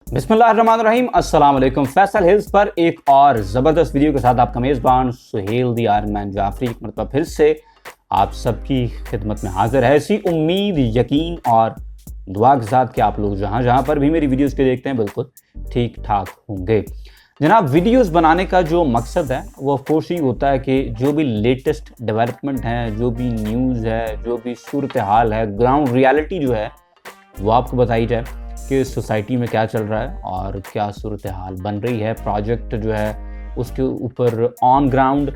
बिस्मिल्लाहिर्रहमानिर्रहीम, अस्सलाम वालेकुम। फैसल हिल्स पर एक और ज़बरदस्त वीडियो के साथ आपका मेज़बान सुहेल दी आयरन मैन जाफरी मतलब फिर से आप सबकी खिदमत में हाजिर है। इसी उम्मीद, यकीन और दुआ के साथ कि आप लोग जहाँ जहाँ पर भी मेरी वीडियोस को देखते हैं बिल्कुल ठीक ठाक होंगे। जनाब, वीडियोस बनाने का जो मकसद है वो ऑफकोर्स ये होता है कि जो भी लेटेस्ट डेवलपमेंट है, जो भी न्यूज़ है, जो भी सूरत हाल है, ग्राउंड रियलिटी जो है वो आपको बताई जाए कि सोसाइटी में क्या चल रहा है और क्या सूरत हाल बन रही है। प्रोजेक्ट जो है उसके ऊपर ऑन ग्राउंड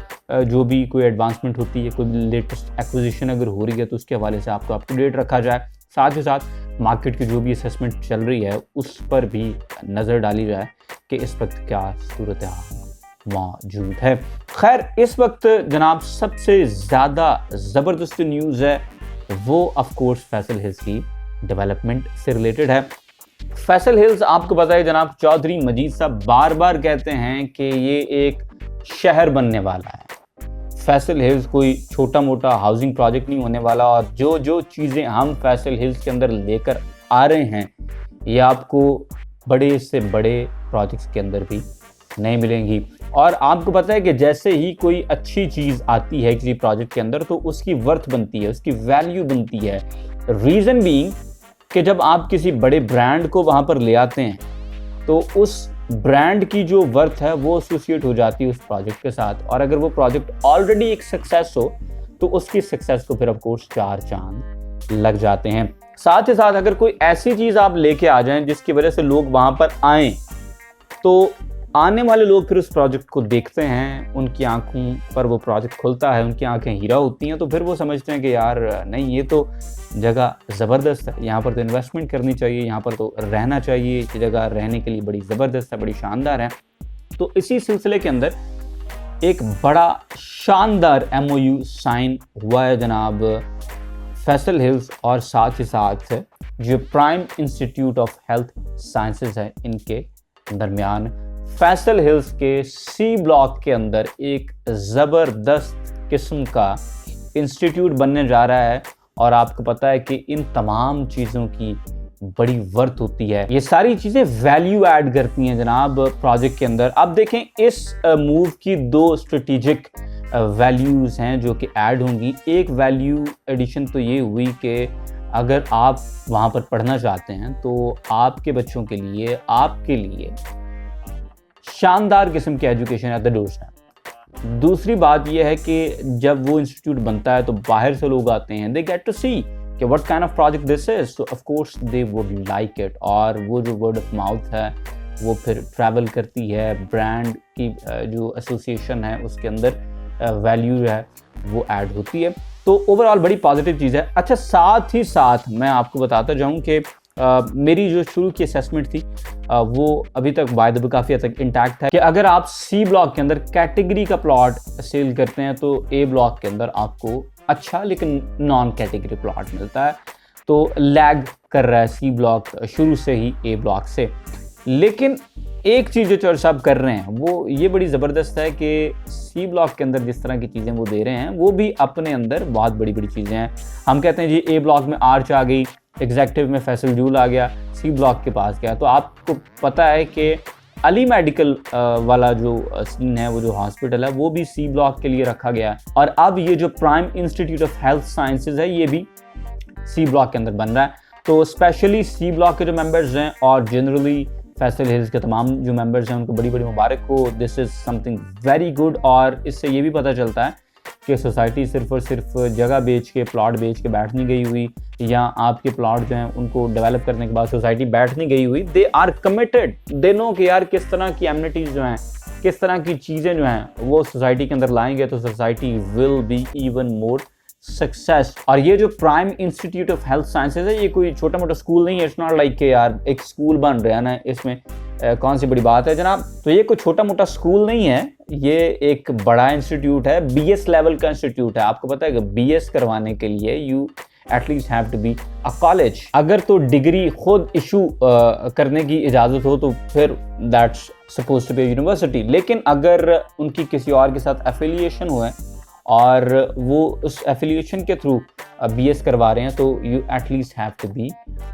जो भी कोई एडवांसमेंट होती है, कोई लेटेस्ट एक्विजिशन अगर हो रही है तो उसके हवाले से आपको अप टू डेट रखा जाए। साथ ही साथ मार्केट की जो भी असेसमेंट चल रही है उस पर भी नज़र डाली जाए कि इस वक्त क्या सूरत हाल मौजूद है। खैर, इस वक्त जनाब सबसे ज़्यादा ज़बरदस्त न्यूज़ है वो ऑफकोर्स फैसल हिल्स की डेवलपमेंट से रिलेटेड है। फैसल हिल्स आपको पता है जनाब, चौधरी मजीद साहब बार बार कहते हैं कि ये एक शहर बनने वाला है। फैसल हिल्स कोई छोटा मोटा हाउसिंग प्रोजेक्ट नहीं होने वाला और जो जो चीज़ें हम फैसल हिल्स के अंदर लेकर आ रहे हैं ये आपको बड़े से बड़े प्रोजेक्ट्स के अंदर भी नहीं मिलेंगी। और आपको पता है कि जैसे ही कोई अच्छी चीज़ आती है किसी प्रोजेक्ट के अंदर तो उसकी वर्थ बनती है, उसकी वैल्यू बनती है। रीज़न बीइंग कि जब आप किसी बड़े ब्रांड को वहाँ पर ले आते हैं तो उस ब्रांड की जो वर्थ है वो एसोसिएट हो जाती है उस प्रोजेक्ट के साथ। और अगर वो प्रोजेक्ट ऑलरेडी एक सक्सेस हो तो उसकी सक्सेस को फिर ऑफ कोर्स 4 चांद लग जाते हैं। साथ ही साथ अगर कोई ऐसी चीज़ आप लेके आ जाएं जिसकी वजह से लोग वहाँ पर आएँ तो आने वाले लोग फिर उस प्रोजेक्ट को देखते हैं, उनकी आंखों पर वो प्रोजेक्ट खुलता है, उनकी आंखें हीरा होती हैं, तो फिर वो समझते हैं कि यार नहीं, ये तो जगह ज़बरदस्त है, यहाँ पर तो इन्वेस्टमेंट करनी चाहिए, यहाँ पर तो रहना चाहिए, ये जगह रहने के लिए बड़ी ज़बरदस्त है, बड़ी शानदार है। तो इसी सिलसिले के अंदर एक बड़ा शानदार MOU साइन हुआ है जनाब फैसल हिल्स और साथ ही साथ जो prime institute of health sciences है इनके दरमियान। फैसल हिल्स के सी ब्लॉक के अंदर एक ज़बरदस्त किस्म का इंस्टीट्यूट बनने जा रहा है और आपको पता है कि इन तमाम चीज़ों की बड़ी वर्थ होती है। ये सारी चीज़ें वैल्यू ऐड करती हैं जनाब प्रोजेक्ट के अंदर। अब देखें, इस मूव की 2 स्ट्रेटेजिक वैल्यूज़ हैं जो कि ऐड होंगी। एक वैल्यू एडिशन तो ये हुई कि अगर आप वहाँ पर पढ़ना चाहते हैं तो आपके बच्चों के लिए, आपके लिए शानदार किस्म की education at the door step. दूसरी बात यह है कि जब वो इंस्टीट्यूट बनता है तो बाहर से लोग आते हैं, दे गेट टू सी कि what kind of project this is, so of course they would like it. और वो जो वर्ड ऑफ माउथ है वो फिर ट्रैवल करती है, ब्रांड की जो एसोसिएशन है उसके अंदर वैल्यू है वो ऐड होती है। तो ओवरऑल बड़ी पॉजिटिव चीज़ है। अच्छा, साथ ही साथ मैं आपको बताता जाऊँ कि मेरी जो शुरू की असेसमेंट थी वो अभी तक बाय द वे काफ़ी हद तक इंटैक्ट है कि अगर आप सी ब्लॉक के अंदर कैटेगरी का प्लॉट सेल करते हैं तो ए ब्लॉक के अंदर आपको अच्छा लेकिन नॉन कैटेगरी प्लॉट मिलता है। तो लैग कर रहा है सी ब्लॉक शुरू से ही ए ब्लॉक से। लेकिन एक चीज़ जो चर्चा आप कर रहे हैं वो ये बड़ी ज़बरदस्त है कि सी ब्लॉक के अंदर जिस तरह की चीज़ें वो दे रहे हैं वो भी अपने अंदर बहुत बड़ी बड़ी चीज़ें हैं। हम कहते हैं जी ए ब्लॉक में आर्च आ गई, एग्जेक्टिव में फैसल जूल आ गया, सी ब्लॉक के पास गया। तो आपको पता है कि अली मेडिकल वाला जो सीन है, वो जो हॉस्पिटल है वो भी सी ब्लॉक के लिए रखा गया है। और अब ये जो prime institute of health sciences है ये भी सी ब्लॉक के अंदर बन रहा है। तो स्पेशली सी ब्लॉक के जो मेंबर्स हैं और जनरली फैसल हिल्स के तमाम जो मेंबर्स हैं उनको बड़ी बड़ी मुबारक हो। This is something very good. और इससे ये भी पता चलता है कि सोसाइटी सिर्फ और सिर्फ जगह बेच के, प्लॉट बेच के बैठ नहीं गई हुई, या आपके प्लॉट जो हैं उनको डेवलप करने के बाद सोसाइटी बैठ नहीं गई हुई। They are committed, they know कि यार किस तरह की एमिनिटीज़ जो हैं, किस तरह की चीज़ें जो हैं वो सोसाइटी के अंदर लाएंगे तो society will be even more success. और ये जो prime institute of health sciences है ये कोई छोटा मोटा स्कूल नहीं है। इट्स नॉट लाइक कि यार एक स्कूल बन रहा है ना, इसमें कौन सी बड़ी बात है जनाब। तो ये कोई छोटा मोटा स्कूल नहीं है, ये एक बड़ा इंस्टीट्यूट है, BS लेवल का इंस्टीट्यूट है। आपको पता है कि BS करवाने के लिए you at least have to be a college. अगर तो डिग्री खुद इशू करने की इजाज़त हो तो फिर that's suppose to be university. लेकिन अगर उनकी किसी और के साथ एफिलिएशन हुआ है और वो उस एफिलिएशन के थ्रू BS करवा रहे हैं तो you at least have to be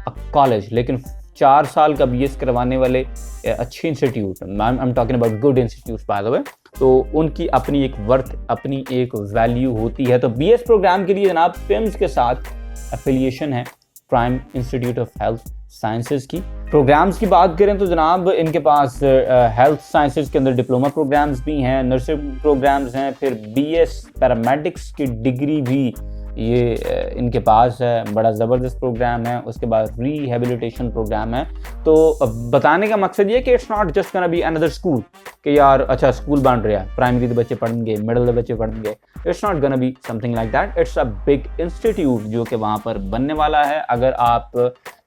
a college. लेकिन 4 साल का BS करवाने वाले अच्छे institute, I am talking about good institute by the way, तो उनकी अपनी एक वर्थ, अपनी एक वैल्यू होती है। तो BS प्रोग्राम के लिए जनाब PIMS के साथ एफिलिएशन है, prime institute of health sciences की। प्रोग्राम्स की बात करें तो जनाब इनके पास हेल्थ साइंसेज के अंदर डिप्लोमा प्रोग्राम्स भी हैं, नर्सिंग प्रोग्राम्स हैं, फिर BS पैरामेडिक्स की डिग्री भी ये इनके पास है, बड़ा ज़बरदस्त प्रोग्राम है। उसके बाद रिहेबिलिटेशन प्रोग्राम है। तो बताने का मकसद ये है कि it's not just gonna be another school कि यार अच्छा स्कूल बन रहा है, प्राइमरी के बच्चे पढ़ेंगे, मिडिल के बच्चे पढ़ेंगे। It's not gonna be something like that, it's a big institute जो कि वहाँ पर बनने वाला है। अगर आप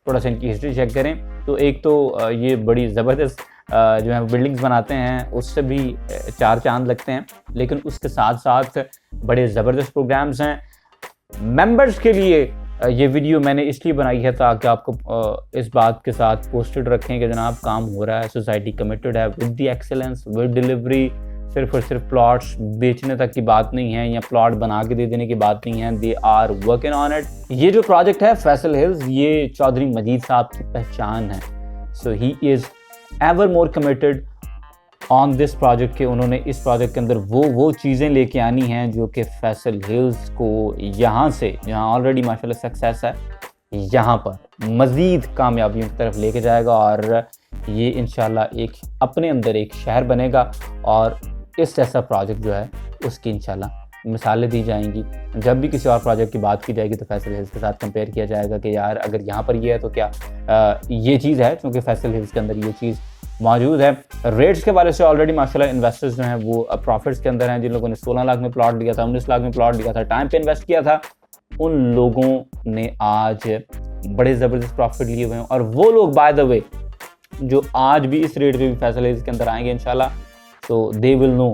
थोड़ा सा इनकी हिस्ट्री चेक करें तो एक तो ये बड़ी ज़बरदस्त जो है बिल्डिंग्स बनाते हैं, उससे भी 4 चांद लगते हैं, लेकिन उसके साथ साथ बड़े ज़बरदस्त प्रोग्राम्स हैं। मेंबर्स के लिए ये वीडियो मैंने इसलिए बनाई है ताकि आपको इस बात के साथ पोस्टेड रखें कि जनाब काम हो रहा है, सोसाइटी कमिटेड है with the excellence, with delivery. सिर्फ और सिर्फ प्लॉट्स बेचने तक की बात नहीं है या प्लॉट बना के दे देने की बात नहीं है, they are working on it. ये जो प्रोजेक्ट है फैसल हिल्स, ये चौधरी मजीद साहब की पहचान है। So he is ever more committed on this project के उन्होंने इस प्रोजेक्ट के अंदर वो चीज़ें लेके आनी हैं जो कि फैसल हिल्स को यहाँ से, जहाँ ऑलरेडी माशाल्लाह सक्सेस है, यहाँ पर मज़ीद कामयाबियों की तरफ लेके जाएगा और ये इंशाल्लाह एक अपने अंदर एक शहर बनेगा और इस जैसा प्रोजेक्ट जो है उसकी इंशाल्लाह मिसालें दी जाएंगी। जब भी किसी और प्रोजेक्ट की बात की जाएगी तो फैसल हिल्स के साथ कंपेयर किया जाएगा कि यार अगर यहाँ पर ये है तो क्या ये चीज़ है, क्योंकि फैसल हिल्स के अंदर ये चीज़ मौजूद है। रेट्स के बारे से ऑलरेडी माशाल्लाह इन्वेस्टर्स जो हैं वो प्रॉफिट्स के अंदर हैं। जिन लोगों ने 16 लाख में प्लॉट लिया था, 19 लाख में प्लॉट लिया था, टाइम पे इन्वेस्ट किया था, उन लोगों ने आज बड़े ज़बरदस्त प्रॉफिट लिए हुए हैं। और वो लोग बाय द वे जो आज भी इस रेट पे भी फैसल हिल्स के अंदर आएंगे इंशाल्लाह, तो दे विल नो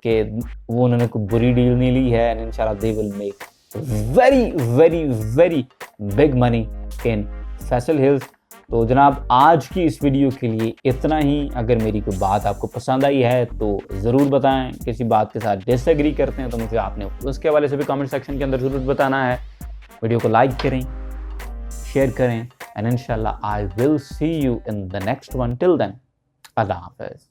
कि वो उन्होंने कोई बुरी डील नहीं ली है, एंड इंशाल्लाह they will make very very very big money in Faisal hills. तो जनाब आज की इस वीडियो के लिए इतना ही। अगर मेरी कोई बात आपको पसंद आई है तो ज़रूर बताएं, किसी बात के साथ डिसएग्री करते हैं तो मुझे आपने उसके हवाले से भी कमेंट सेक्शन के अंदर ज़रूर बताना है। वीडियो को लाइक करें, शेयर करें, एंड इंशाल्लाह I will see you in the next one. Till then अल्लाह हाफ़िज़।